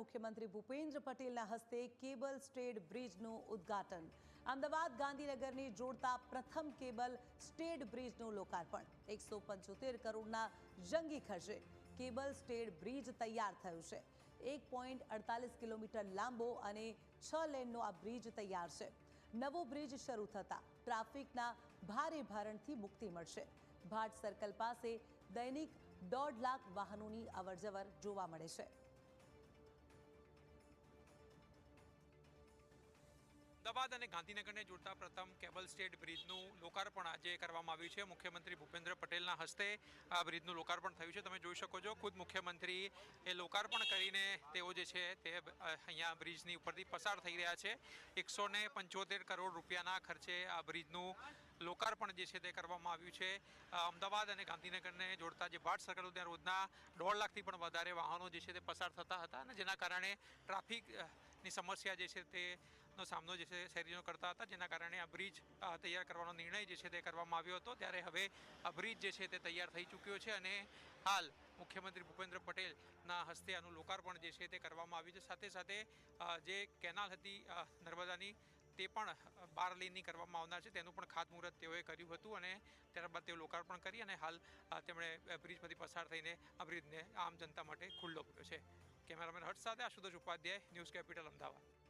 મુખ્યમંત્રી ભૂપેન્દ્ર પટેલના હસ્તે કેબલ સ્ટેડ બ્રિજનું ઉદ્ઘાટન। અમદાવાદ ગાંધીનગરને જોડતા પ્રથમ કેબલ સ્ટેડ બ્રિજનું લોકાર્પણ। 175 કરોડના જંગી ખર્ચે કેબલ સ્ટેડ બ્રિજ તૈયાર થયું છે। 1.48 કિલોમીટર લાંબો અને 6 લેનનો આ બ્રિજ તૈયાર છે। નવો બ્રિજ શરૂ થતા ટ્રાફિકના ભારે ભારણથી મુક્તિ મળશે। ભાટ સર્કલ પાસે દૈનિક 1.5 લાખ વાહનોની અવરજવર જોવા મળે છે। અમદાવાદ અને ગાંધીનગરને જોડતા પ્રથમ કેબલ સ્ટેડ બ્રિજનું લોકાર્પણ આજે કરવામાં આવ્યું છે। મુખ્યમંત્રી ભૂપેન્દ્ર પટેલના હસ્તે આ બ્રિજનું લોકાર્પણ થયું છે। તમે જોઈ શકો છો, ખુદ મુખ્યમંત્રી એ લોકાર્પણ કરીને તેઓ જે છે તે અહીંયા બ્રિજની ઉપરથી પસાર થઈ રહ્યા છે। 175 કરોડ રૂપિયાના ખર્ચે આ બ્રિજનું લોકાર્પણ જે છે તે કરવામાં આવ્યું છે। અમદાવાદ અને ગાંધીનગરને જોડતા જે ભાટ સર્કલ ત્યાં રોજના 1.5 લાખથી પણ વધારે વાહનો જે છે તે પસાર થતા હતા અને જેના કારણે ટ્રાફિકની સમસ્યા જે છે તેનો સામનો જે છે શહેરીજનો કરતા હતા, જેના કારણે આ બ્રિજ તૈયાર કરવાનો નિર્ણય જે છે તે કરવામાં આવ્યો હતો। ત્યારે હવે આ બ્રિજ જે છે તે તૈયાર થઈ ચૂક્યો છે અને હાલ મુખ્યમંત્રી ભૂપેન્દ્ર પટેલના હસ્તે આનું લોકાર્પણ જે છે તે કરવામાં આવ્યું છે। સાથે સાથે જે કેનાલ હતી નર્મદાની તે પણ 12 લેનની કરવામાં આવનાર છે, તેનું પણ ખાતમુહૂર્ત તેઓએ કર્યું હતું અને ત્યારબાદ તેઓ લોકાર્પણ કરી અને હાલ તેમણે બ્રિજમાંથી પસાર થઈને આ બ્રિજને આમ જનતા માટે ખુલ્લો મૂક્યો છે। કેમેરામેન હર્ષ સાથે આશુતોષ ઉપાધ્યાય, ન્યૂઝ કેપિટલ, અમદાવાદ।